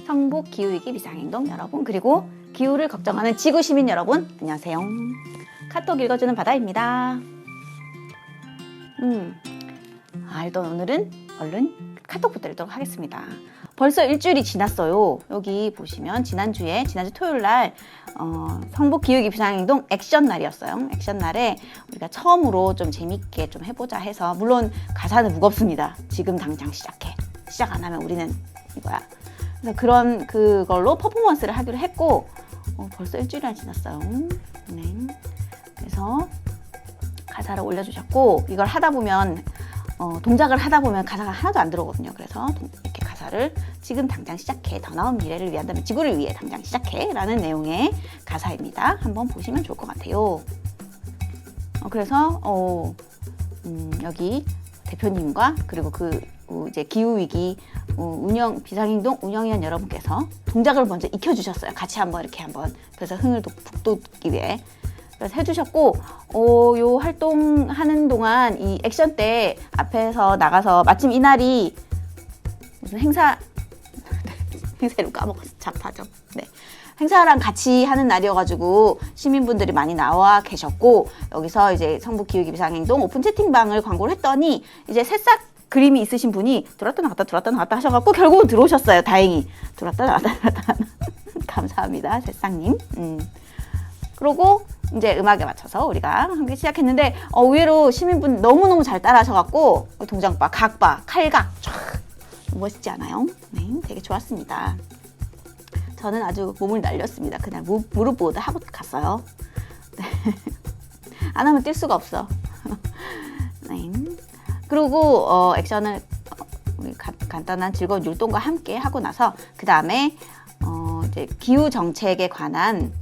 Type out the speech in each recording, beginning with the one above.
성북 기후위기 비상행동 여러분, 그리고 기후를 걱정하는 지구 시민 여러분, 안녕하세요. 카톡 읽어주는 바다입니다. 일단 오늘은 얼른 카톡부터 읽도록 하겠습니다. 벌써 일주일이 지났어요. 여기 보시면 지난주 토요일 날 성북 기후위기 비상행동 액션 날이었어요. 액션 날에 우리가 처음으로 좀 재밌게 좀 해보자 해서, 물론 가사는 무겁습니다. 지금 당장 시작해. 시작 안 하면 우리는 이거야. 그래서 그걸로 퍼포먼스를 하기로 했고, 벌써 일주일이나 지났어요. 네. 그래서 가사를 올려주셨고, 이걸 하다 보면 동작을 하다 보면 가사가 하나도 안 들어오거든요. 그래서 이렇게 가사를 지금 당장 시작해, 더 나은 미래를 위한다면 지구를 위해 당장 시작해 라는 내용의 가사입니다. 한번 보시면 좋을 것 같아요. 그래서 여기 대표님과 그리고 이제 기후위기 비상행동 운영위원 여러분께서 동작을 먼저 익혀주셨어요. 같이 그래서 흥을 북돋기 위해. 그래서 해주셨고, 요 활동하는 동안 이 액션 때 앞에서 나가서, 마침 이날이 무슨 행사를 까먹었어. 잡하죠. 네. 행사랑 같이 하는 날이어가지고 시민분들이 많이 나와 계셨고, 여기서 이제 성북 기후위기 비상행동 오픈 채팅방을 광고를 했더니, 이제 새싹 그림이 있으신 분이 들어왔다 나갔다 하셔갖고 결국은 들어오셨어요. 다행히. 들어왔다 나갔다. 감사합니다, 새싹님. 그러고 이제 음악에 맞춰서 우리가 함께 시작했는데, 의외로 시민분 너무너무 잘 따라 하셔갖고, 동작바, 각바, 칼각 쫙 멋있지 않아요? 네, 되게 좋았습니다. 저는 아주 몸을 날렸습니다. 그날 무릎 보드 하고 갔어요. 네. 안 하면 뛸 수가 없어. 네. 그리고 액션을 우리 간단한 즐거운 율동과 함께 하고 나서, 그 다음에 이제 기후 정책에 관한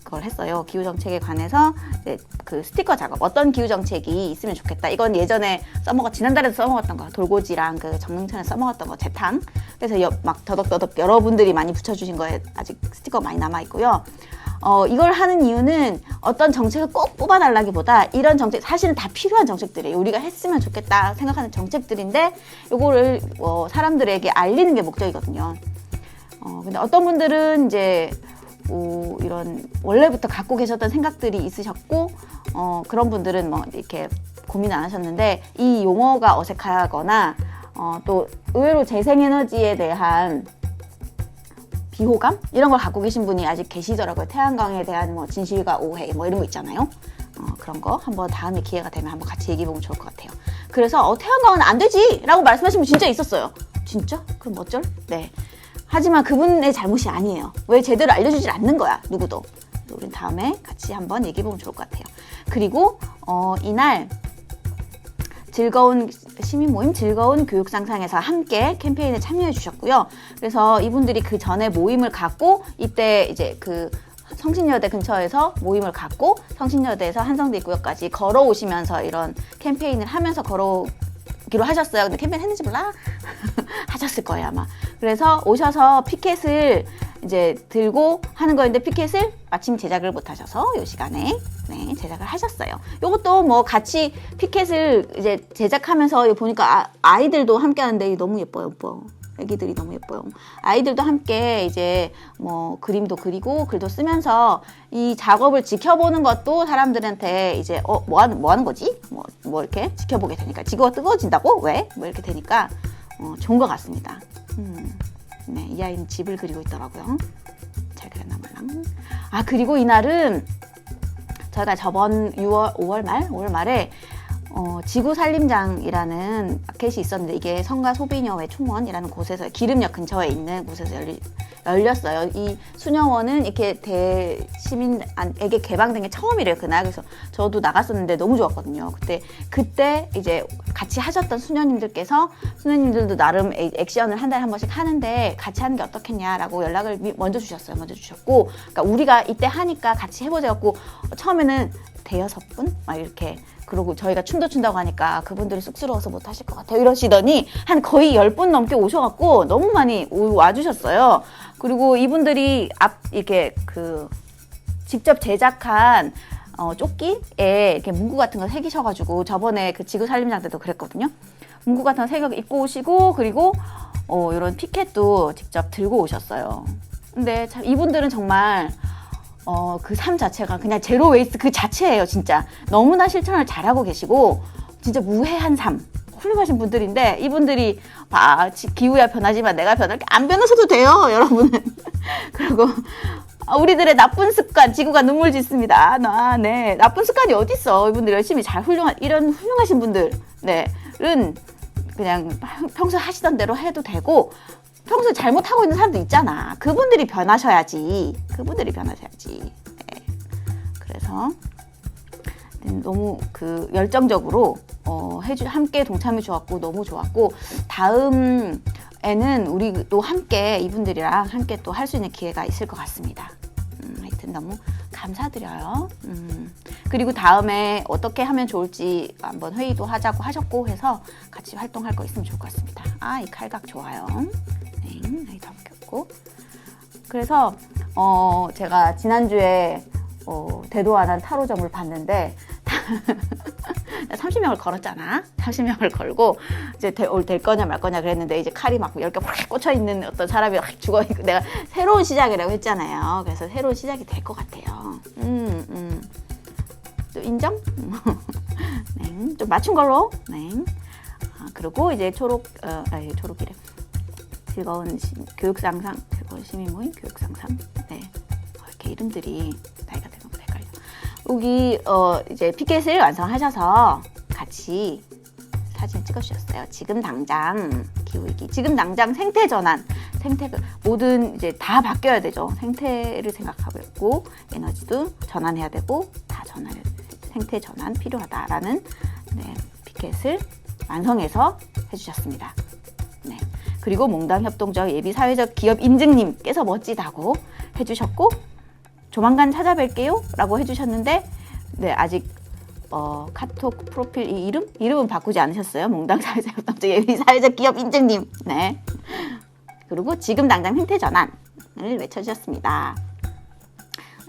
그걸 했어요. 기후 정책에 관해서 이제 그 스티커 작업, 어떤 기후 정책이 있으면 좋겠다. 이건 예전에 지난달에도 써먹었던 거, 돌고지랑 그 정릉천에 써먹었던 거, 재탕. 그래서 막 더덕더덕 여러분들이 많이 붙여주신 거에 아직 스티커 많이 남아 있고요. 이걸 하는 이유는 어떤 정책을 꼭 뽑아달라기보다, 이런 정책 사실은 다 필요한 정책들이에요. 우리가 했으면 좋겠다 생각하는 정책들인데, 요거를 사람들에게 알리는 게 목적이거든요. 근데 어떤 분들은 이제 이런 원래부터 갖고 계셨던 생각들이 있으셨고, 그런 분들은 뭐 이렇게 고민 안 하셨는데, 이 용어가 어색하거나 또 의외로 재생에너지에 대한 비호감? 이런 걸 갖고 계신 분이 아직 계시더라고요. 태양광에 대한 뭐 진실과 오해 뭐 이런 거 있잖아요. 그런 거 한번 다음에 기회가 되면 한번 같이 얘기해보면 좋을 것 같아요. 그래서 태양광은 안 되지! 라고 말씀하신 분 진짜 있었어요. 진짜? 그럼 어쩔? 네. 하지만 그분의 잘못이 아니에요. 왜 제대로 알려주질 않는 거야, 누구도. 우린 다음에 같이 한번 얘기해보면 좋을 것 같아요. 그리고 이날 즐거운 시민 모임, 즐거운 교육 상상에서 함께 캠페인에 참여해 주셨고요. 그래서 이분들이 그 전에 모임을 갖고, 이때 이제 그 성신여대 근처에서 모임을 갖고, 성신여대에서 한성대 입구역까지 걸어오시면서 이런 캠페인을 하면서 걸어오기로 하셨어요. 근데 캠페인 했는지 몰라? 하셨을 거예요, 아마. 그래서 오셔서 피켓을 이제 들고 하는 거였는데, 피켓을 마침 제작을 못 하셔서 이 시간에 제작을 하셨어요. 요것도 뭐 같이 피켓을 이제 제작하면서 보니까 아이들도 함께 하는데 너무 예뻐요. 애기들이 너무 예뻐요. 아이들도 함께 이제 뭐 그림도 그리고 글도 쓰면서 이 작업을 지켜보는 것도 사람들한테 이제 뭐 하는 거지? 뭐 이렇게 지켜보게 되니까, 지구가 뜨거워진다고? 왜? 뭐 이렇게 되니까 좋은 것 같습니다. 네, 이 아이는 집을 그리고 있더라고요. 잘 그렸나 몰랑. 그리고 이날은 저희가 저번 5월 말에 지구살림장이라는 마켓이 있었는데, 이게 성가소비녀회 총원이라는 곳에서, 기름역 근처에 있는 곳에서 열렸어요. 이 수녀원은 이렇게 대시민에게 개방된 게 처음이래요, 그날. 그래서 저도 나갔었는데 너무 좋았거든요. 그때 이제 같이 하셨던 수녀님들도 나름 액션을 한 달에 한 번씩 하는데, 같이 하는 게 어떻겠냐라고 연락을 먼저 주셨고, 그러니까 우리가 이때 하니까 같이 해보자 했고, 처음에는 대여섯 분? 막 이렇게. 그리고 저희가 춤도 춘다고 하니까 그분들이 쑥스러워서 못 하실 것 같아요 이러시더니, 한 거의 10분 넘게 오셔갖고 너무 많이 와주셨어요. 그리고 이분들이 이렇게 직접 제작한 조끼에 이렇게 문구 같은 거 새기셔가지고, 저번에 그 지구살림장 때도 그랬거든요. 문구 같은 거 새겨 입고 오시고, 그리고 이런 피켓도 직접 들고 오셨어요. 근데 참 이분들은 정말 그 삶 자체가 그냥 제로 웨이스트 그 자체예요. 진짜 너무나 실천을 잘하고 계시고 진짜 무해한 삶 훌륭하신 분들인데, 이분들이 기후야 변하지만 내가 변할게 안 변하셔도 돼요, 여러분은. 그리고 우리들의 나쁜 습관, 지구가 눈물 짓습니다. 네, 나쁜 습관이 어딨어. 이분들 열심히 이런 훌륭하신 분들은 그냥 평소 하시던 대로 해도 되고, 평소에 잘못하고 있는 사람도 있잖아. 그분들이 변하셔야지. 네. 그래서 너무 열정적으로 함께 동참해 주었고 너무 좋았고, 다음에는 우리 또 함께 이분들이랑 함께 또 할 수 있는 기회가 있을 것 같습니다. 하여튼 너무 감사드려요. 그리고 다음에 어떻게 하면 좋을지 한번 회의도 하자고 하셨고 해서 같이 활동할 거 있으면 좋을 것 같습니다. 이 칼각 좋아요. 네, 여기 담겼고. 그래서 제가 지난주에 대도안한 타로점을 봤는데 30명을 걸었잖아. 30명을 걸고 이제 될 거냐 말 거냐 그랬는데, 이제 칼이 막 10개 확 꽂혀 있는 어떤 사람이 확 죽어 있고, 내가 새로운 시작이라고 했잖아요. 그래서 새로운 시작이 될 것 같아요. 또 인정? 네, 좀 맞춘 걸로. 네. 그리고 이제 초록이래. 즐거운 교육상상, 즐거운 시민 모임 교육상상. 네. 이렇게 이름들이 나이가 되면 헷갈려. 여기 이제 피켓을 완성하셔서 같이 사진 찍어주셨어요. 지금 당장 기후위기, 지금 당장 생태 전환, 모든 이제 다 바뀌어야 되죠. 생태를 생각하고 있고, 에너지도 전환해야 되고, 다 생태 전환 필요하다라는 피켓을 완성해서 해주셨습니다. 네. 그리고 몽당 협동조합 예비 사회적 기업 인증님께서 멋지다고 해주셨고, 조만간 찾아뵐게요 라고 해주셨는데, 네, 아직 카톡 프로필 이름은 바꾸지 않으셨어요. 몽당 사회적 협동조합 예비 사회적 기업 인증님. 네. 그리고 지금 당장 생태 전환을 외쳐주셨습니다.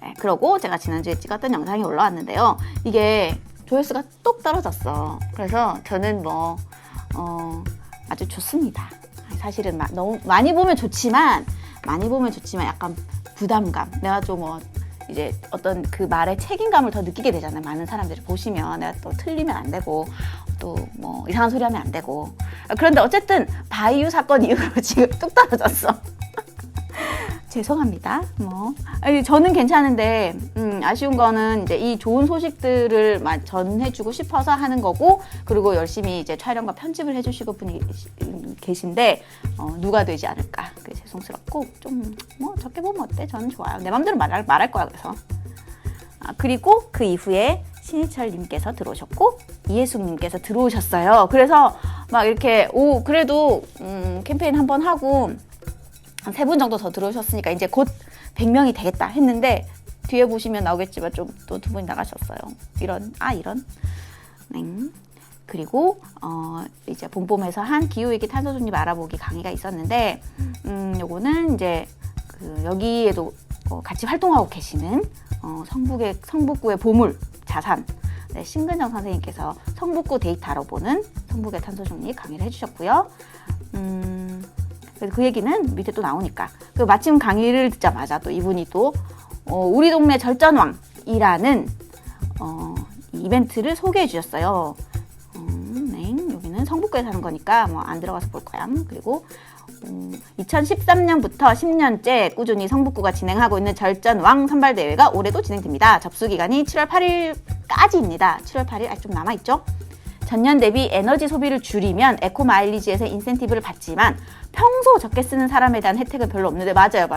네, 그러고 제가 지난주에 찍었던 영상이 올라왔는데요. 이게 조회수가 똑 떨어졌어. 그래서 저는 아주 좋습니다. 사실은 너무 많이 보면 좋지만 약간 부담감. 내가 좀 이제 어떤 그 말의 책임감을 더 느끼게 되잖아요. 많은 사람들이 보시면 내가 또 틀리면 안 되고, 또 이상한 소리 하면 안 되고. 그런데 어쨌든 바이유 사건 이후로 지금 뚝 떨어졌어. 죄송합니다. 저는 괜찮은데, 아쉬운 거는 이제 이 좋은 소식들을 전해주고 싶어서 하는 거고, 그리고 열심히 이제 촬영과 편집을 해주시고 분이 계신데, 누가 되지 않을까. 그게 죄송스럽고, 좀, 적게 보면 어때? 저는 좋아요. 내 맘대로 말할 거야, 그래서. 그리고 그 이후에 신희철님께서 들어오셨고, 이혜숙님께서 들어오셨어요. 그래서 막 이렇게, 그래도, 캠페인 한번 하고, 한 3분 정도 더 들어오셨으니까 이제 곧 100명이 되겠다 했는데, 뒤에 보시면 나오겠지만 좀 또 2분이 나가셨어요. 이런. 네. 그리고 이제 봄봄에서 한 기후위기 탄소 중립 알아보기 강의가 있었는데, 요거는 이제 여기에도 같이 활동하고 계시는 성북구의 보물 자산, 네, 신근정 선생님께서 성북구 데이터로 보는 성북의 탄소 중립 강의를 해주셨고요. 그래서 그 얘기는 밑에 또 나오니까, 마침 강의를 듣자마자 또 이분이 또 우리 동네 절전왕이라는 이벤트를 소개해 주셨어요. 네, 여기는 성북구에 사는 거니까 안 들어가서 볼 거야. 그리고 2013년부터 10년째 꾸준히 성북구가 진행하고 있는 절전왕 선발대회가 올해도 진행됩니다. 접수 기간이 7월 8일까지입니다. 7월 8일 아직 좀 남아있죠? 전년 대비 에너지 소비를 줄이면 에코 마일리지에서 인센티브를 받지만 평소 적게 쓰는 사람에 대한 혜택은 별로 없는데, 맞아요.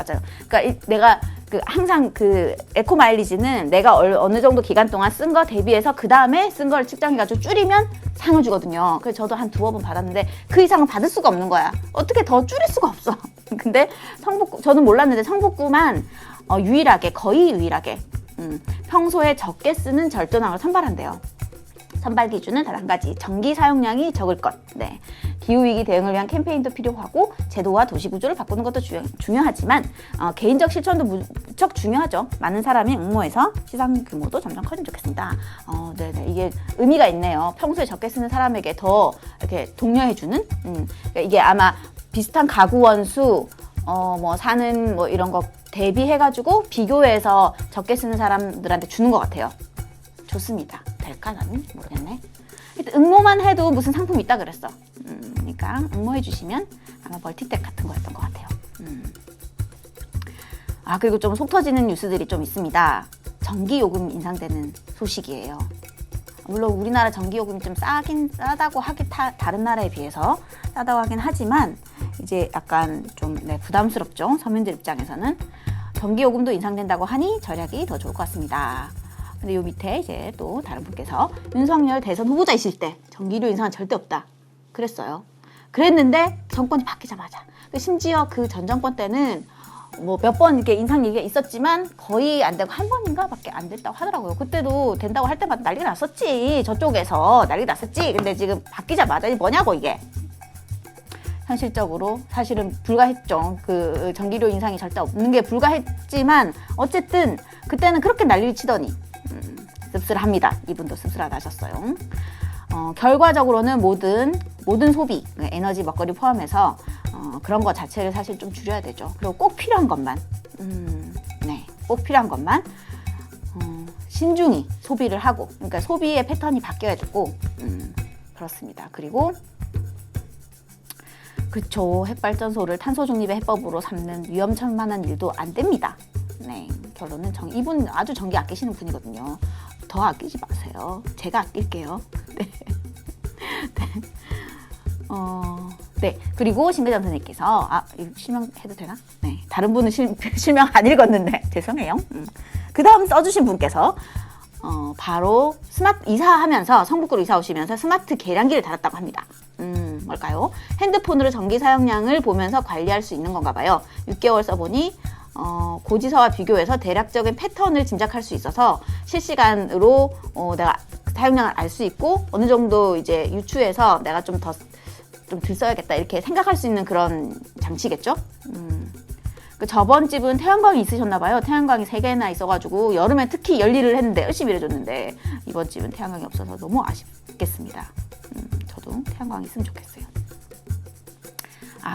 그러니까 내가 항상 에코 마일리지는 내가 어느 정도 기간 동안 쓴 거 대비해서 그 다음에 쓴 걸 측정해가지고 줄이면 상을 주거든요. 그래서 저도 한 2번 받았는데 그 이상은 받을 수가 없는 거야. 어떻게 더 줄일 수가 없어. 근데 저는 몰랐는데 성북구만 거의 유일하게 평소에 적게 쓰는 절전왕을 선발한대요. 선발 기준은 단 한 가지, 전기 사용량이 적을 것. 네. 기후위기 대응을 위한 캠페인도 필요하고, 제도와 도시 구조를 바꾸는 것도 중요하지만 개인적 실천도 무척 중요하죠. 많은 사람이 응모해서 시장 규모도 점점 커지면 좋겠습니다. 네네, 이게 의미가 있네요. 평소에 적게 쓰는 사람에게 더 이렇게 독려해주는. 그러니까 이게 아마 비슷한 가구 원수, 뭐 사는 뭐 이런 거 대비해가지고 비교해서 적게 쓰는 사람들한테 주는 것 같아요. 좋습니다. 될까 나는? 모르겠네. 일단 응모만 해도 무슨 상품이 있다 그랬어. 그러니까 응모해 주시면 아마 멀티탭 같은 거였던 것 같아요. 아, 그리고 좀 속 터지는 뉴스들이 좀 있습니다. 전기요금 인상되는 소식이에요. 물론 우리나라 전기요금이 좀 싸다고 하긴 다른 나라에 비해서 싸다고 하긴 하지만 이제 약간 좀 부담스럽죠. 서민들 입장에서는. 전기요금도 인상된다고 하니 절약이 더 좋을 것 같습니다. 근데 요 밑에 이제 또 다른 분께서 윤석열 대선 후보자이실 때 전기료 인상은 절대 없다 그랬어요. 그랬는데 정권이 바뀌자마자, 심지어 그 전 정권 때는 뭐 몇 번 이렇게 인상 얘기가 있었지만 거의 안 되고 한 번인가 밖에 안 됐다고 하더라고요. 그때도 된다고 할 때마다 난리가 났었지. 저쪽에서 난리 났었지. 근데 지금 바뀌자마자 뭐냐고 이게. 현실적으로 사실은 불가했죠. 그 전기료 인상이 절대 없는 게 불가했지만 어쨌든 그때는 그렇게 난리를 치더니 씁쓸합니다. 이분도 씁쓸하다 하셨어요. 결과적으로는 모든 소비, 에너지, 먹거리 포함해서 그런 거 자체를 사실 좀 줄여야 되죠. 그리고 꼭 필요한 것만, 꼭 필요한 것만 신중히 소비를 하고, 그러니까 소비의 패턴이 바뀌어야 되고, 그렇습니다. 그리고 그렇죠. 핵발전소를 탄소 중립의 해법으로 삼는 위험천만한 일도 안 됩니다. 네, 결론은 이분 아주 전기 아끼시는 분이거든요. 더 아끼지 마세요. 제가 아낄게요. 네. 네. 그리고 신배장 선생님께서 이거 실명해도 되나? 네. 다른 분은 실명 안 읽었는데 죄송해요. 그 다음 써주신 분께서 바로 이사하면서 성북구로 이사 오시면서 스마트 계량기를 달았다고 합니다. 뭘까요? 핸드폰으로 전기 사용량을 보면서 관리할 수 있는 건가 봐요. 6개월 써보니 고지서와 비교해서 대략적인 패턴을 짐작할 수 있어서 실시간으로 내가 사용량을 알 수 있고 어느 정도 이제 유추해서 내가 좀 덜 써야겠다 이렇게 생각할 수 있는 그런 장치겠죠. 저번 집은 태양광이 있으셨나 봐요. 태양광이 3개나 있어가지고 여름에 특히 열일을 했는데 열심히 일해줬는데 이번 집은 태양광이 없어서 너무 아쉽겠습니다. 저도 태양광이 있으면 좋겠어요.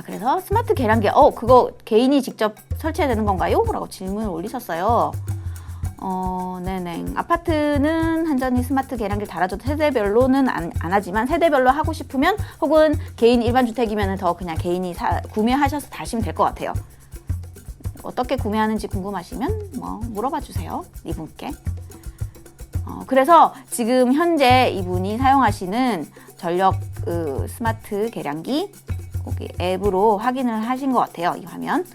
그래서 스마트 계량기, 그거 개인이 직접 설치해야 되는 건가요? 라고 질문을 올리셨어요. 네네. 아파트는 한전이 스마트 계량기를 달아줘도 세대별로는 안 하지만 세대별로 하고 싶으면 혹은 개인 일반 주택이면 더 그냥 개인이 구매하셔서 다시면 될 것 같아요. 어떻게 구매하는지 궁금하시면 물어봐 주세요. 이분께. 그래서 지금 현재 이분이 사용하시는 전력 스마트 계량기 거기 앱으로 확인을 하신 것 같아요. 이 화면.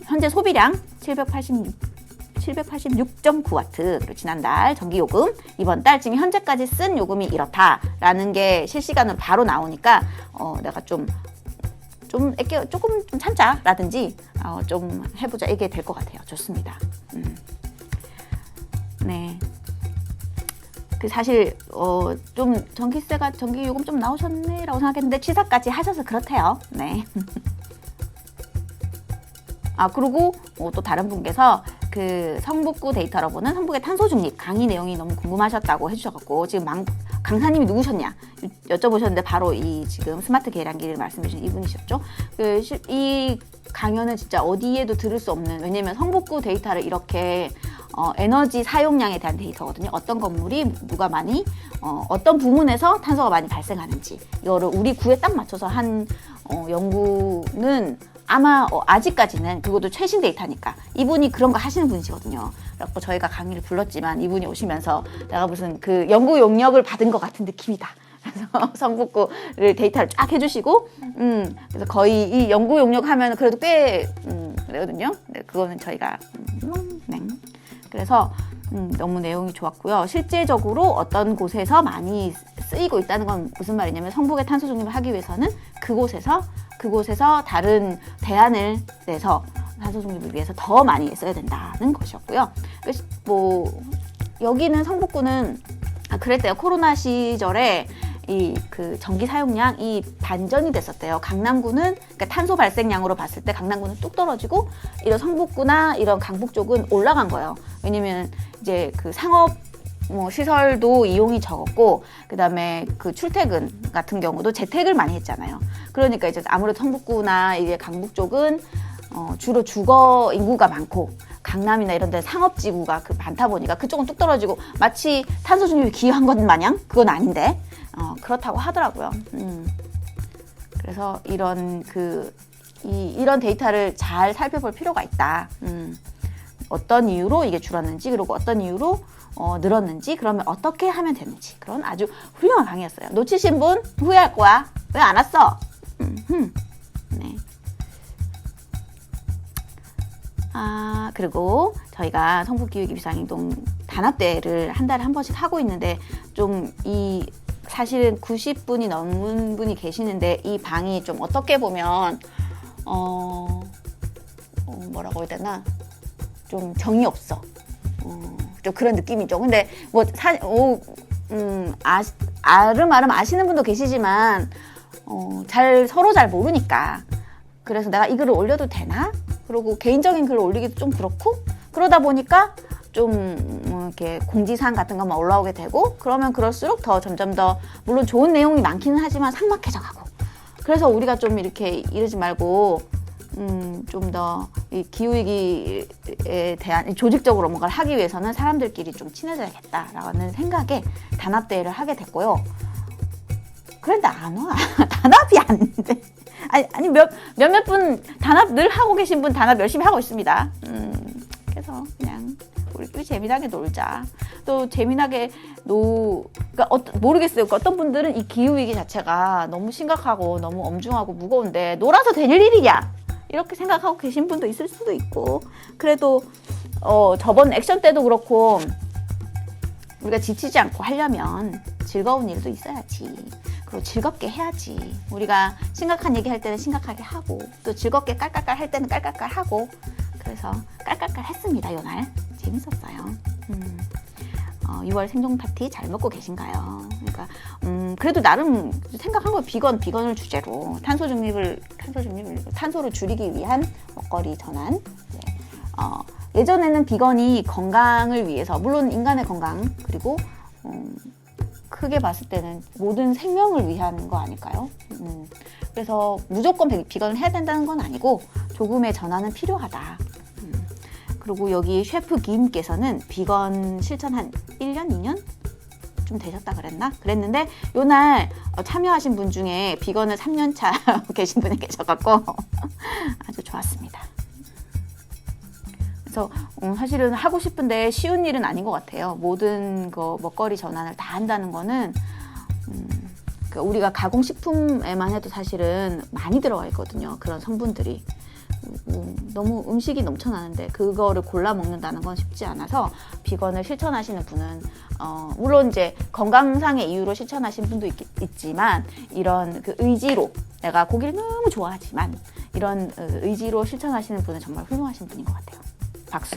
현재 소비량 786.9W. 그리고 지난달 전기요금, 이번 달 지금 현재까지 쓴 요금이 이렇다라는 게 실시간으로 바로 나오니까 내가 조금 좀 참자라든지 좀 해보자 이게 될 것 같아요. 좋습니다. 네. 사실 좀 전기요금 좀 나오셨네라고 생각했는데 취사까지 하셔서 그렇대요. 네. 그리고 또 다른 분께서 그 성북구 데이터로 보는 성북의 탄소 중립 강의 내용이 너무 궁금하셨다고 해주셔갖고 지금 강사님이 누구셨냐 여쭤보셨는데 바로 이 지금 스마트 계량기를 말씀해 주신 이분이셨죠. 이 강연은 진짜 어디에도 들을 수 없는, 왜냐면 성북구 데이터를 이렇게 에너지 사용량에 대한 데이터거든요. 어떤 건물이 누가 많이 어떤 부문에서 탄소가 많이 발생하는지 이거를 우리 구에 딱 맞춰서 한 연구는 아마 아직까지는 그것도 최신 데이터니까 이분이 그런 거 하시는 분이시거든요. 그래서 저희가 강의를 불렀지만 이분이 오시면서 내가 무슨 그 연구 용역을 받은 것 같은 느낌이다. 그래서 성북구를 데이터를 쫙 해주시고 그래서 거의 이 연구 용역 하면 그래도 꽤 그러거든요. 네, 그거는 저희가 네. 그래서 너무 내용이 좋았고요. 실제적으로 어떤 곳에서 많이 쓰이고 있다는 건 무슨 말이냐면 성북의 탄소 중립을 하기 위해서는 그곳에서 다른 대안을 내서 탄소 중립을 위해서 더 많이 써야 된다는 것이었고요. 여기는 성북구는 그랬대요. 코로나 시절에 그 전기 사용량이 반전이 됐었대요. 강남구는 그러니까 탄소 발생량으로 봤을 때 강남구는 뚝 떨어지고 이런 성북구나 이런 강북 쪽은 올라간 거예요. 왜냐면 이제 그 상업 뭐 시설도 이용이 적었고, 그다음에 그 출퇴근 같은 경우도 재택을 많이 했잖아요. 그러니까 이제 아무래도 성북구나 이제 강북 쪽은 주로 주거 인구가 많고, 강남이나 이런 데 상업지구가 많다 보니까 그쪽은 뚝 떨어지고, 마치 탄소 중립이 기여한 것 마냥 그건 아닌데 그렇다고 하더라고요. 그래서 이런 데이터를 잘 살펴볼 필요가 있다. 어떤 이유로 이게 줄었는지, 그리고 어떤 이유로 늘었는지, 그러면 어떻게 하면 되는지, 그런 아주 훌륭한 강의였어요. 놓치신 분 후회할 거야. 왜 안 왔어? 네. 그리고 저희가 성북기후위기 비상행동 단합대회를 한 달에 한 번씩 하고 있는데, 사실은 90분이 넘는 분이 계시는데, 이 방이 좀 어떻게 보면 뭐라고 해야 되나, 좀 정이 없어. 좀 그런 느낌이죠. 근데 뭐 아름아름 아시는 분도 계시지만 서로 잘 모르니까, 그래서 내가 이 글을 올려도 되나? 그리고 개인적인 글을 올리기도 좀 그렇고, 그러다 보니까 좀 이렇게 공지사항 같은 것만 올라오게 되고, 그러면 그럴수록 점점 더 물론 좋은 내용이 많기는 하지만 삭막해져 가고, 그래서 우리가 좀 이렇게 이러지 말고 좀 더 이 기후위기에 대한 조직적으로 뭔가를 하기 위해서는 사람들끼리 좀 친해져야겠다라는 생각에 단합대회를 하게 됐고요. 그런데 안 와. 단합이 안 돼. 아니 몇몇 분 단합 늘 하고 계신 분 단합 열심히 하고 있습니다. 그래서 그냥 우리끼리 재미나게 놀자. 또 재미나게 그러니까 모르겠어요. 어떤 분들은 이 기후위기 자체가 너무 심각하고 너무 엄중하고 무거운데 놀아서 될 일이냐, 이렇게 생각하고 계신 분도 있을 수도 있고, 그래도 저번 액션 때도 그렇고 우리가 지치지 않고 하려면 즐거운 일도 있어야지. 그리고 즐겁게 해야지. 우리가 심각한 얘기 할 때는 심각하게 하고, 또 즐겁게 깔깔깔 할 때는 깔깔깔 하고, 그래서 깔깔깔 했습니다. 이날 재밌었어요. 6월 생존 파티 잘 먹고 계신가요? 그러니까 그래도 나름 생각한 거, 비건을 주제로 탄소를 줄이기 위한 먹거리 전환. 네. 예전에는 비건이 건강을 위해서, 물론 인간의 건강, 그리고 크게 봤을 때는 모든 생명을 위한 거 아닐까요? 그래서 무조건 비건을 해야 된다는 건 아니고 조금의 전환은 필요하다. 그리고 여기 셰프 김께서는 비건 실천 한 1년, 2년? 좀 되셨다 그랬는데 요날 참여하신 분 중에 비건을 3년차 계신 분이 계셔갖고 아주 좋았습니다. 그래서 사실은 하고 싶은데 쉬운 일은 아닌 것 같아요. 모든 먹거리 전환을 다 한다는 거는 우리가 가공식품에만 해도 사실은 많이 들어가 있거든요. 그런 성분들이. 너무 음식이 넘쳐나는데 그거를 골라 먹는다는 건 쉽지 않아서, 비건을 실천하시는 분은 물론 이제 건강상의 이유로 실천하시는 분도 있지만, 이런 의지로, 내가 고기를 너무 좋아하지만 이런 의지로 실천하시는 분은 정말 훌륭하신 분인 것 같아요. 박수.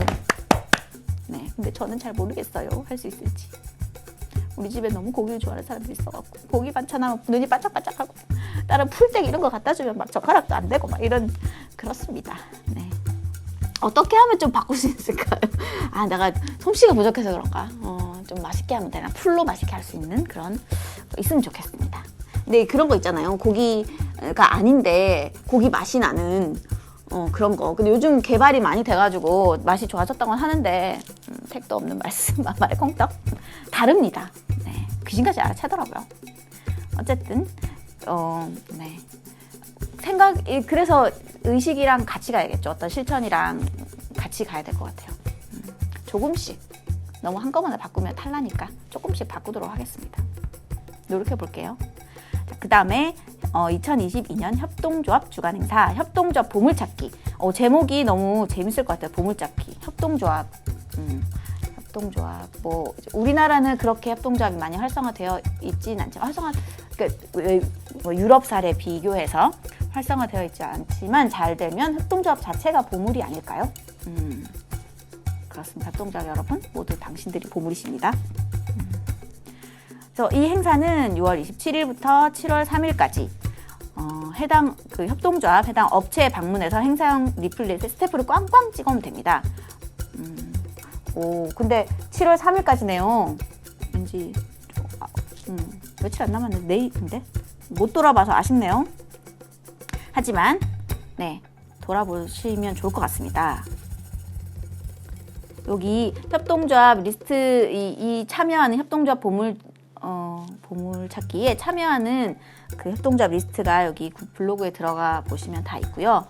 네, 근데 저는 잘 모르겠어요. 할 수 있을지. 우리 집에 너무 고기를 좋아하는 사람들이 있어갖고, 고기 반찬하면 눈이 반짝반짝하고, 다른 풀떼기 이런 거 갖다 주면 막 젓가락도 안 되고 막 그렇습니다. 네. 어떻게 하면 좀 바꿀 수 있을까요? 내가 솜씨가 부족해서 그런가? 좀 맛있게 하면 되나? 풀로 맛있게 할 수 있는 그런 있으면 좋겠습니다. 근데 그런 거 있잖아요. 고기가 아닌데 고기 맛이 나는 그런 거. 근데 요즘 개발이 많이 돼가지고 맛이 좋아졌다고는 하는데, 택도 없는 말씀, 말콩떡 다릅니다. 네, 귀신같이 알아채더라고요. 어쨌든 네. 그래서 의식이랑 같이 가야겠죠. 어떤 실천이랑 같이 가야 될 것 같아요. 조금씩, 너무 한꺼번에 바꾸면 탈나니까 조금씩 바꾸도록 하겠습니다. 노력해 볼게요. 그 다음에 2022년 협동조합 주간행사, 협동조합 보물찾기. 제목이 너무 재밌을 것 같아요. 보물찾기, 협동조합. 협동조합, 우리나라는 그렇게 협동조합이 많이 활성화되어 있진 않지만, 유럽 사례 비교해서 활성화되어 있지 않지만, 잘 되면 협동조합 자체가 보물이 아닐까요? 그렇습니다. 협동조합 여러분, 모두 당신들이 보물이십니다. 그래서 이 행사는 6월 27일부터 7월 3일까지 해당 협동조합 해당 업체에 방문해서 행사용 리플렛에 스탬프를 꽝꽝 찍으면 됩니다. 근데 7월 3일까지네요. 왠지 며칠 안 남았는데 내일인데 못 돌아봐서 아쉽네요. 하지만 네, 돌아보시면 좋을 것 같습니다. 여기 협동조합 리스트 이 참여하는 협동조합 보물 찾기에 참여하는 그 협동조합 리스트가 여기 블로그에 들어가 보시면 다 있고요.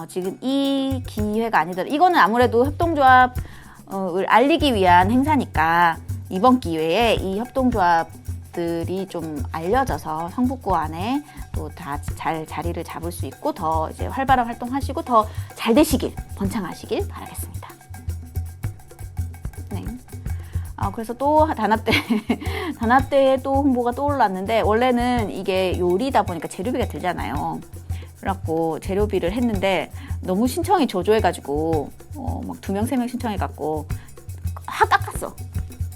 지금 이 기회가 아니더라도 이거는 아무래도 협동조합을 알리기 위한 행사니까 이번 기회에 이 협동조합들이 좀 알려져서 성북구 안에 또 다 잘 자리를 잡을 수 있고 더 이제 활발한 활동하시고 더 잘 되시길 번창하시길 바라겠습니다. 네. 그래서 또 단합대에 또 홍보가 떠올랐는데 원래는 이게 요리다 보니까 재료비가 들잖아요. 그래갖고 재료비를 했는데 너무 신청이 저조해가지고 막 2명, 3명 신청해갖고 확 깎았어.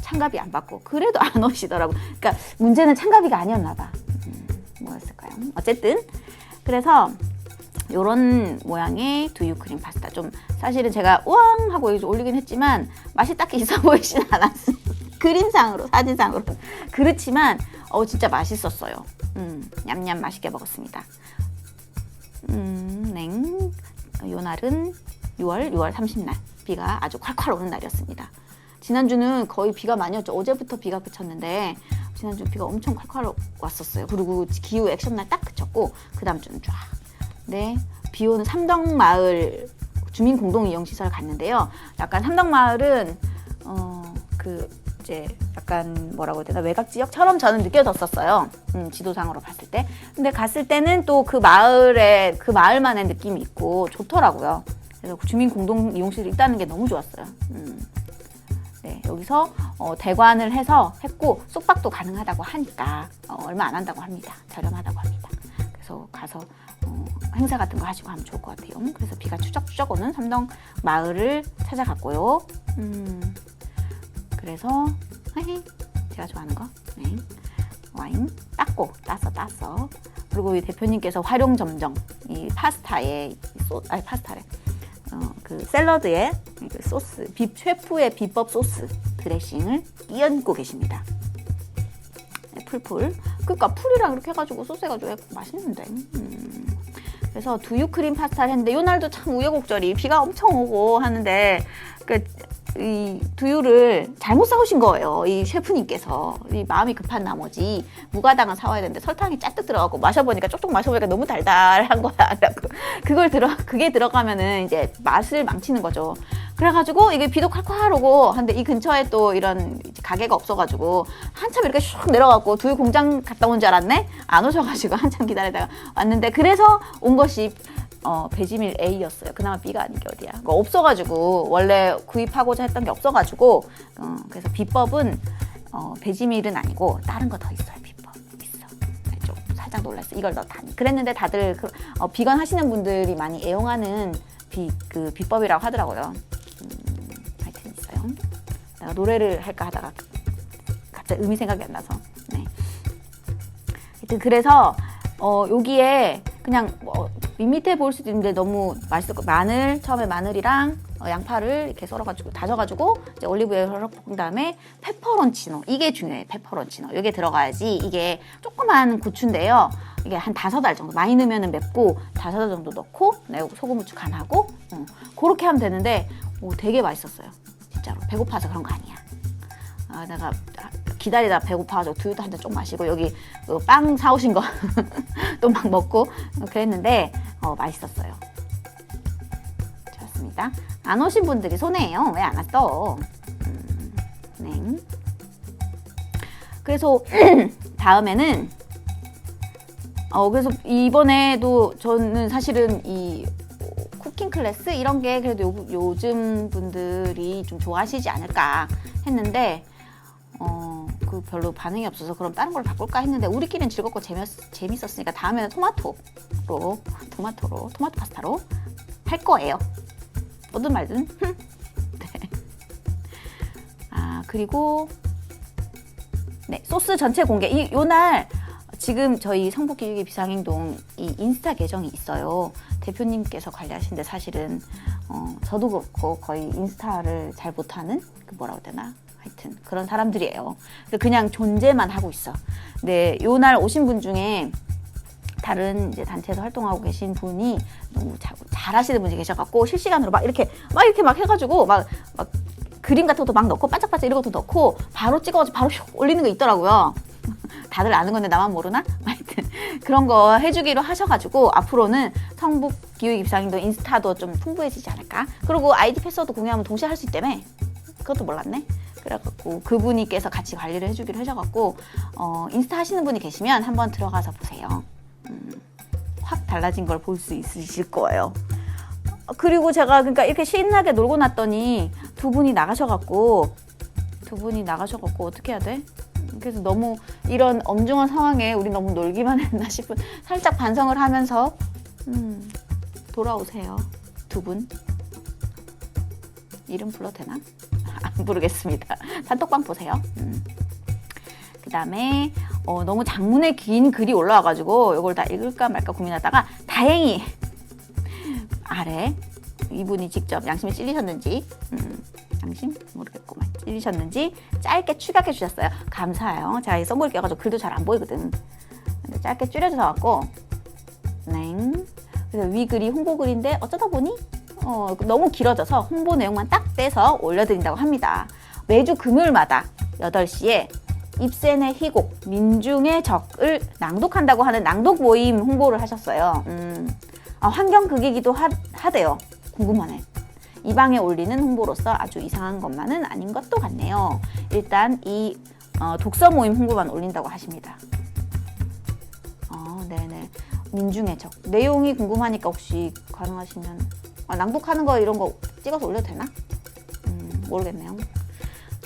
참가비 안 받고. 그래도 안 오시더라고. 그러니까 문제는 참가비가 아니었나 봐. 뭐였을까요? 어쨌든 그래서 요런 모양의 두유 크림 파스타 좀 사실은 제가 우왕 하고 올리긴 했지만 맛이 딱히 있어 보이진 않았어요. 그림상으로 사진상으로 그렇지만 진짜 맛있었어요. 냠냠 맛있게 먹었습니다. 냉. 요 날은 6월 30날 비가 아주 콸콸 오는 날이었습니다. 지난주는 거의 비가 많이 왔죠. 어제부터 비가 그쳤는데 지난주 비가 엄청 콸콸 왔었어요. 그리고 기후 액션날 딱 그쳤고 그 다음 주는 쫙. 네, 비 오는 삼덕마을 주민공동이용시설 갔는데요. 약간 삼덕마을은 이제 약간 뭐라고 해야 되나 외곽 지역처럼 저는 느껴졌었어요. 지도상으로 봤을 때. 근데 갔을 때는 또 그 마을만의 느낌이 있고 좋더라고요. 그래서 주민공동이용시설이 있다는 게 너무 좋았어요. 네, 여기서 대관을 해서 했고 숙박도 가능하다고 하니까 얼마 안 한다고 합니다. 저렴하다고 합니다. 그래서 가서 행사 같은 거 하시고 하면 좋을 것 같아요. 그래서 비가 추적추적 오는 삼덕 마을을 찾아갔고요. 그래서 제가 좋아하는 거 네. 와인 땄어. 그리고 이 대표님께서 활용점정 이 파스타에 파스타래. 그 샐러드에 그 소스, 셰프의 비법 소스 드레싱을 끼얹고 계십니다. 네, 풀. 그러니까 풀이랑 이렇게 해가지고 소스 해가지고 맛있는데. 그래서 두유 크림 파스타를 했는데 요 날도 참 우여곡절이 비가 엄청 오고 하는데 이 두유를 잘못 사오신 거예요. 이 셰프님께서 이 마음이 급한 나머지 무가당을 사와야 되는데 설탕이 짠뜩 들어가고 쪽쪽 마셔보니까 너무 달달한 거야. 그게 들어가면은 이제 맛을 망치는 거죠. 그래가지고 이게 비도 칼칼 오고 한데 이 근처에 또 이런 가게가 없어가지고 한참 이렇게 슉 내려가고 두유 공장 갔다 온 줄 알았네. 안 오셔가지고 한참 기다리다가 왔는데 그래서 온 것이 배지밀 A였어요. 그나마 B가 아닌 게 어디야. 없어가지고 원래 구입하고자 했던 게 없어가지고 그래서 비법은 배지밀은 아니고 다른 거 더 있어요. 비법 있어. 좀 살짝 놀랐어. 이걸 넣다니. 그랬는데 다들 비건 하시는 분들이 많이 애용하는 비법이라고 하더라고요. 하여튼 있어요. 내가 노래를 할까 하다가 갑자기 음이 생각이 안 나서. 네. 하여튼 그래서 여기에 그냥 밋밋해 보일 수도 있는데 너무 맛있을 거. 처음에 마늘이랑 양파를 이렇게 썰어가지고 다져가지고 이제 올리브유를 볶은 다음에 페퍼론치노. 이게 중요해요. 페퍼론치노. 이게 들어가야지. 이게 조그만 고추인데요. 이게 한 5알 정도. 많이 넣으면 맵고 5알 정도 넣고 소금, 후추 간하고 그렇게 하면 되는데 되게 맛있었어요. 진짜로. 배고파서 그런 거 아니야. 내가 기다리다 배고파가지고 두유도 한 잔 좀 마시고 여기 빵 사오신 거 또 막 먹고 그랬는데 맛있었어요. 좋았습니다. 안 오신 분들이 손해예요. 왜 안 왔어? 네. 그래서 다음에는 그래서 이번에도 저는 사실은 이 쿠킹 클래스 이런 게 그래도 요즘 분들이 좀 좋아하시지 않을까 했는데 그 별로 반응이 없어서 그럼 다른 걸 바꿀까 했는데 우리끼리는 즐겁고 재밌었으니까 다음에는 토마토 파스타로 할 거예요. 뭐든 말든. 네. 그리고 네, 소스 전체 공개. 요날 지금 저희 성북기후기 비상행동 이 인스타 계정이 있어요. 대표님께서 관리하시는데 사실은 저도 그렇고 거의 인스타를 잘 못하는 뭐라고 해야 되나? 하여튼 그런 사람들이에요. 그냥 존재만 하고 있어. 네, 요날 오신 분 중에 다른 이제 단체에서 활동하고 계신 분이 너무 잘하시는 분이 계셔갖고 실시간으로 막 이렇게 막 해가지고 막 그림 같은 것도 막 넣고 반짝반짝 이런 것도 넣고 바로 찍어가지고 바로 올리는 거 있더라고요. 다들 아는 건데 나만 모르나? 하여튼 그런 거 해주기로 하셔가지고 앞으로는 성북 기후위기 비상행동 인스타도 좀 풍부해지지 않을까? 그리고 아이디 패스워드 공유하면 동시에 할 수 있다며? 그것도 몰랐네. 그래갖고 그분이께서 같이 관리를 해주기로 하셔갖고 인스타 하시는 분이 계시면 한번 들어가서 보세요. 확 달라진 걸 볼 수 있으실 거예요. 그리고 제가 그러니까 이렇게 신나게 놀고 났더니 두 분이 나가셔갖고 어떻게 해야 돼? 그래서 너무 이런 엄중한 상황에 우리 너무 놀기만 했나 싶은 살짝 반성을 하면서 돌아오세요. 두 분. 이름 불러도 되나? 안 부르겠습니다. 단톡방 보세요. 그 다음에 너무 장문의 긴 글이 올라와가지고 이걸 다 읽을까 말까 고민하다가 다행히 아래 이분이 직접 양심에 찔리셨는지 양심? 모르겠구만. 찔리셨는지 짧게 축약해 주셨어요. 감사해요. 제가 이 선글 껴가지고 글도 잘 안 보이거든. 근데 짧게 줄여줘서 갖고 그래서 위 글이 홍보 글인데 어쩌다 보니 너무 길어져서 홍보 내용만 딱 떼서 올려드린다고 합니다. 매주 금요일마다 8시에 입센의 희곡 민중의 적을 낭독한다고 하는 낭독 모임 홍보를 하셨어요. 환경극이기도 하대요. 궁금하네. 이 방에 올리는 홍보로서 아주 이상한 것만은 아닌 것도 같네요. 일단 이 독서 모임 홍보만 올린다고 하십니다. 네네. 민중의 적. 내용이 궁금하니까 혹시 가능하시면 낭독하는 거 이런 거 찍어서 올려도 되나? 모르겠네요.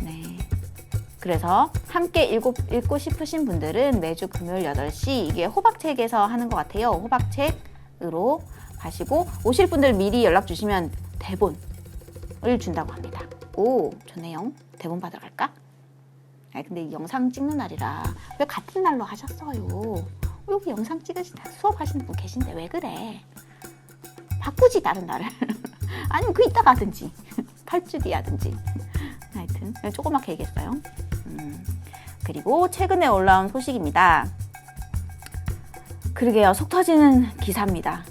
네. 그래서 함께 읽고 싶으신 분들은 매주 금요일 8시 이게 호박책에서 하는 것 같아요. 호박책으로 가시고 오실 분들 미리 연락 주시면 대본을 준다고 합니다. 오, 좋네요. 대본 받으러 갈까? 근데 이 영상 찍는 날이라 왜 같은 날로 하셨어요? 여기 영상 찍으시다 수업하시는 분 계신데 왜 그래? 바꾸지 다른 날을. 아니면 그 이따가 하든지 8주 뒤에 하든지. 하여튼 조그맣게 얘기했어요. 그리고 최근에 올라온 소식입니다. 그러게요. 속 터지는 기사입니다.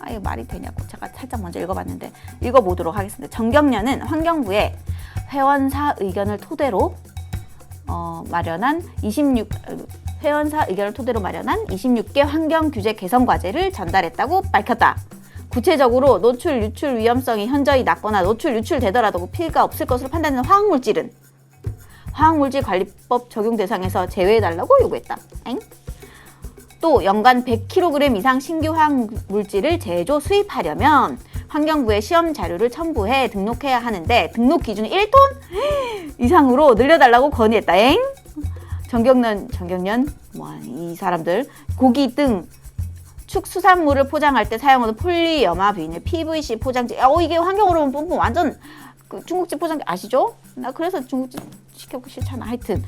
이거 말이 되냐고 제가 살짝 먼저 읽어봤는데 읽어보도록 하겠습니다. 정경련은 환경부에 회원사 의견을 토대로 마련한 26개 환경 규제 개선 과제를 전달했다고 밝혔다. 구체적으로 노출, 유출 위험성이 현저히 낮거나 노출, 유출되더라도 피해가 없을 것으로 판단되는 화학물질은 화학물질 관리법 적용 대상에서 제외해달라고 요구했다. 또 연간 100kg 이상 신규 화학물질을 제조 수입하려면 환경부에 시험 자료를 첨부해 등록해야 하는데 등록 기준이 1톤 이상으로 늘려달라고 건의했다. 정경련 이 사람들 고기 등 축수산물을 포장할 때 사용하는 폴리여마 비닐, PVC 포장지. 이게 환경으로 보면 완전 중국집 포장지 아시죠? 나 그래서 중국집 시켜보기 싫잖아. 하여튼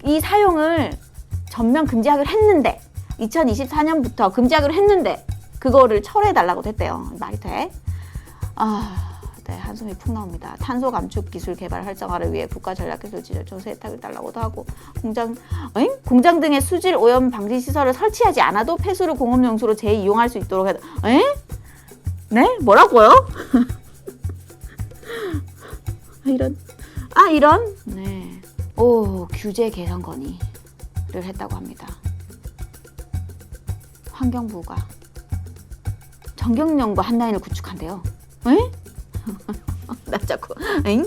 이 사용을 전면 금지하기로 했는데 2024년부터 금지하기로 했는데 그거를 철회해달라고 했대요. 말이 돼? 네, 한숨이 푹 나옵니다. 탄소 감축 기술 개발 활성화를 위해 국가 전략기술 지적 조세 혜택을 달라고도 하고 공장 등의 수질 오염 방지 시설을 설치하지 않아도 폐수를 공업용수로 재이용할 수 있도록 해도 네? 뭐라고요? 이런 네. 규제 개선 건의를 했다고 합니다. 환경부가 정경련과 한라인을 구축한대요. 나 자꾸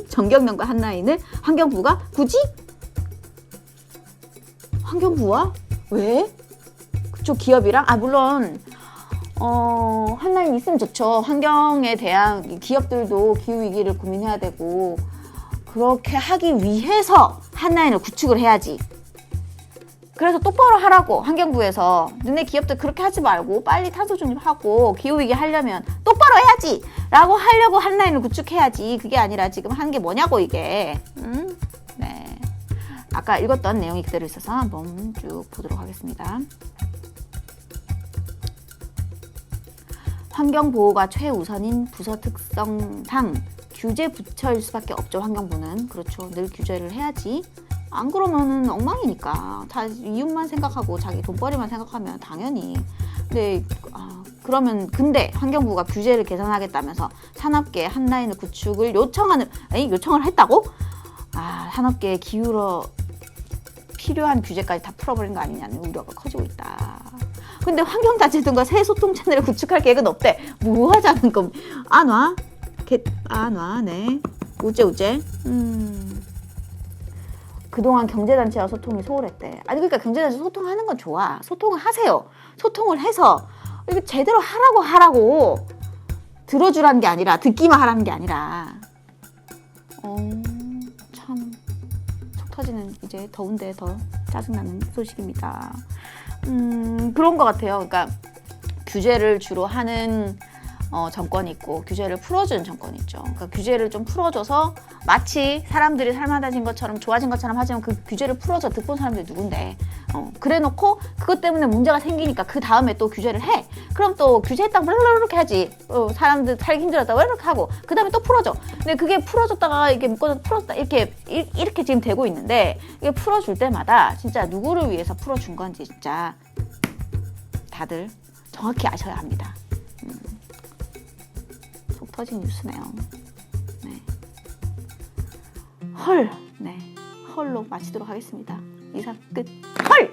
정경련과 한라인을 환경부가 굳이? 환경부와? 왜? 그쪽 기업이랑? 물론 한라인 있으면 좋죠. 환경에 대한 기업들도 기후위기를 고민해야 되고 그렇게 하기 위해서 한라인을 구축을 해야지. 그래서 똑바로 하라고 환경부에서 너네 기업들 그렇게 하지 말고 빨리 탄소 중립하고 기후위기 하려면 똑바로 해야지 라고 하려고 한라인을 구축해야지. 그게 아니라 지금 하는 게 뭐냐고 이게. 네. 아까 읽었던 내용이 그대로 있어서 한번 쭉 보도록 하겠습니다. 환경보호가 최우선인 부서 특성상 규제 부처일 수밖에 없죠. 환경부는. 그렇죠. 늘 규제를 해야지. 안 그러면은 엉망이니까. 다 이윤만 생각하고 자기 돈벌이만 생각하면 당연히. 근데 근데 환경부가 규제를 개선하겠다면서 산업계 한 라인을 구축을 요청을 했다고? 산업계에 기울어 필요한 규제까지 다 풀어버린 거 아니냐는 우려가 커지고 있다. 근데 환경단체등과 새 소통 채널을 구축할 계획은 없대. 뭐 하자는 거? 안 와? 안 와, 네. 우째. 그동안 경제단체와 소통이 소홀했대. 그러니까 경제단체 소통하는 건 좋아. 소통을 하세요. 소통을 해서 이거 제대로 하라고 들어주라는 게 아니라 듣기만 하라는 게 아니라 참 속 터지는 이제 더운데 더 짜증나는 소식입니다. 그런 것 같아요. 그러니까 규제를 주로 하는 정권이 있고 규제를 풀어주는 정권이 있죠. 그러니까 규제를 좀 풀어줘서 마치 사람들이 살만해진 것처럼 좋아진 것처럼 하지만 그 규제를 풀어줘 듣본 사람들이 누군데 그래놓고 그것 때문에 문제가 생기니까 그 다음에 또 규제를 해. 그럼 또 규제했다고 이렇게 하지. 사람들 살기 힘들었다고 이렇게 하고 그 다음에 또 풀어줘. 근데 그게 풀어줬다가 이렇게 묶어서 풀어줬다 이렇게 지금 되고 있는데 이게 풀어줄 때마다 진짜 누구를 위해서 풀어준 건지 진짜 다들 정확히 아셔야 합니다. 속 터진 뉴스네요. 네. 헐. 네. 헐로 마치도록 하겠습니다. 이상 끝. 헐!